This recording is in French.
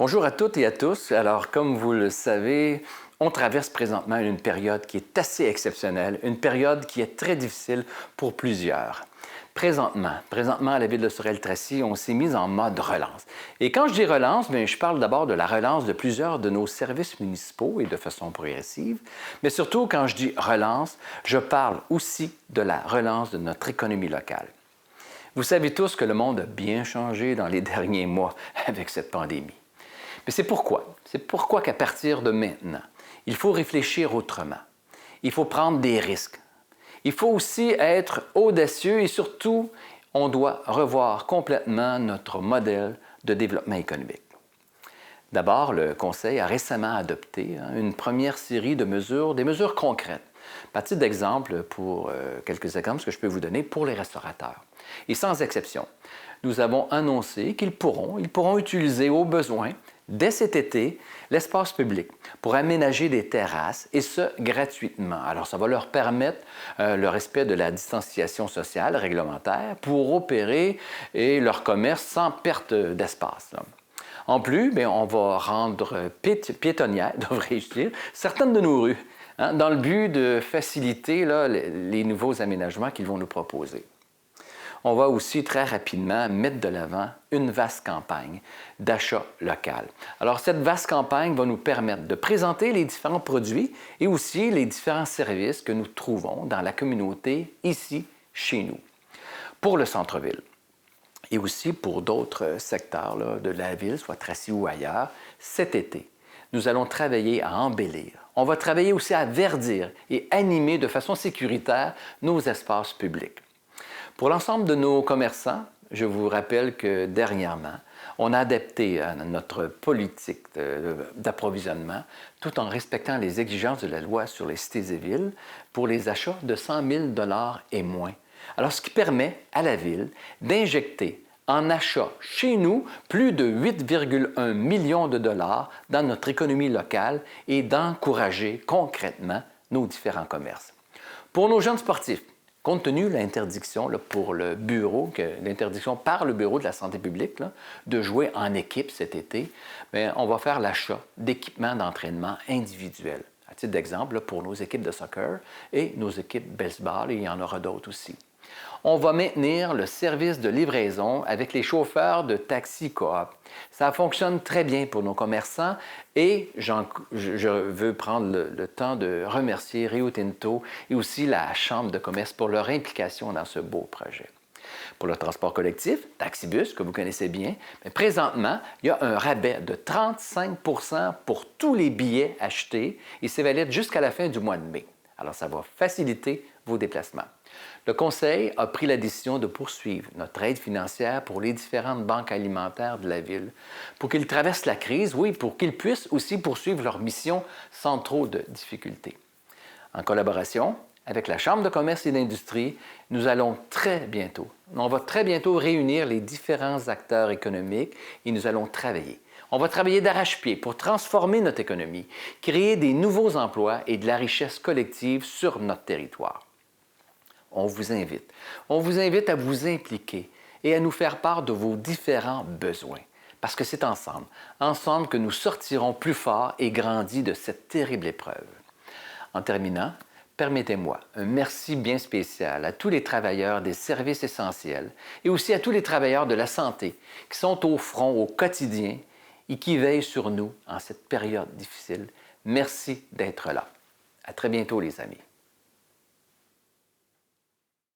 Bonjour à toutes et à tous. Alors, comme vous le savez, on traverse présentement une période qui est assez exceptionnelle, une période qui est très difficile pour plusieurs. Présentement à la ville de Sorel-Tracy, on s'est mis en mode relance. Et quand je dis relance, bien, je parle d'abord de la relance de plusieurs de nos services municipaux et de façon progressive. Mais surtout, quand je dis relance, je parle aussi de la relance de notre économie locale. Vous savez tous que le monde a bien changé dans les derniers mois avec cette pandémie. Mais c'est pourquoi qu'à partir de maintenant, il faut réfléchir autrement. Il faut prendre des risques. Il faut aussi être audacieux et surtout, on doit revoir complètement notre modèle de développement économique. D'abord, le Conseil a récemment adopté une première série de mesures, des mesures concrètes. À titre d'exemple, pour quelques exemples que je peux vous donner pour les restaurateurs. Et sans exception, nous avons annoncé qu'ils pourront utiliser au besoin, dès cet été, l'espace public pour aménager des terrasses, et ce, gratuitement. Alors, ça va leur permettre le respect de la distanciation sociale réglementaire pour opérer leur commerce sans perte d'espace. En plus, bien, on va rendre piétonnières, devrais-je dire, certaines de nos rues, dans le but de faciliter les nouveaux aménagements qu'ils vont nous proposer. On va aussi très rapidement mettre de l'avant une vaste campagne d'achat local. Alors, cette vaste campagne va nous permettre de présenter les différents produits et aussi les différents services que nous trouvons dans la communauté ici, chez nous, pour le centre-ville. Et aussi pour d'autres secteurs de la ville, soit Tracy ou ailleurs, cet été, nous allons travailler à embellir. On va travailler aussi à verdir et animer de façon sécuritaire nos espaces publics. Pour l'ensemble de nos commerçants, je vous rappelle que dernièrement, on a adapté notre politique d'approvisionnement tout en respectant les exigences de la loi sur les cités et villes pour les achats de 100 000 $ et moins. Alors, ce qui permet à la ville d'injecter en achat chez nous plus de 8,1 millions de dollars dans notre économie locale et d'encourager concrètement nos différents commerces. Pour nos jeunes sportifs, compte tenu de l'interdiction pour le bureau, l'interdiction par le Bureau de la santé publique de jouer en équipe cet été, bien, on va faire l'achat d'équipements d'entraînement individuels. À titre d'exemple, pour nos équipes de soccer et nos équipes baseball, et il y en aura d'autres aussi. On va maintenir le service de livraison avec les chauffeurs de taxi coop. Ça fonctionne très bien pour nos commerçants et je veux prendre le temps de remercier Rio Tinto et aussi la Chambre de commerce pour leur implication dans ce beau projet. Pour le transport collectif, Taxibus, que vous connaissez bien, mais présentement, il y a un rabais de 35 % pour tous les billets achetés et c'est valide jusqu'à la fin du mois de mai. Alors, ça va faciliter vos déplacements. Le Conseil a pris la décision de poursuivre notre aide financière pour les différentes banques alimentaires de la ville, pour qu'ils traversent la crise, oui, pour qu'ils puissent aussi poursuivre leur mission sans trop de difficultés. En collaboration avec la Chambre de commerce et d'industrie, on va très bientôt réunir les différents acteurs économiques et nous allons travailler. On va travailler d'arrache-pied pour transformer notre économie, créer des nouveaux emplois et de la richesse collective sur notre territoire. On vous invite à vous impliquer et à nous faire part de vos différents besoins. Parce que c'est ensemble que nous sortirons plus forts et grandis de cette terrible épreuve. En terminant, permettez-moi un merci bien spécial à tous les travailleurs des services essentiels et aussi à tous les travailleurs de la santé qui sont au front au quotidien et qui veillent sur nous en cette période difficile. Merci d'être là. À très bientôt, les amis.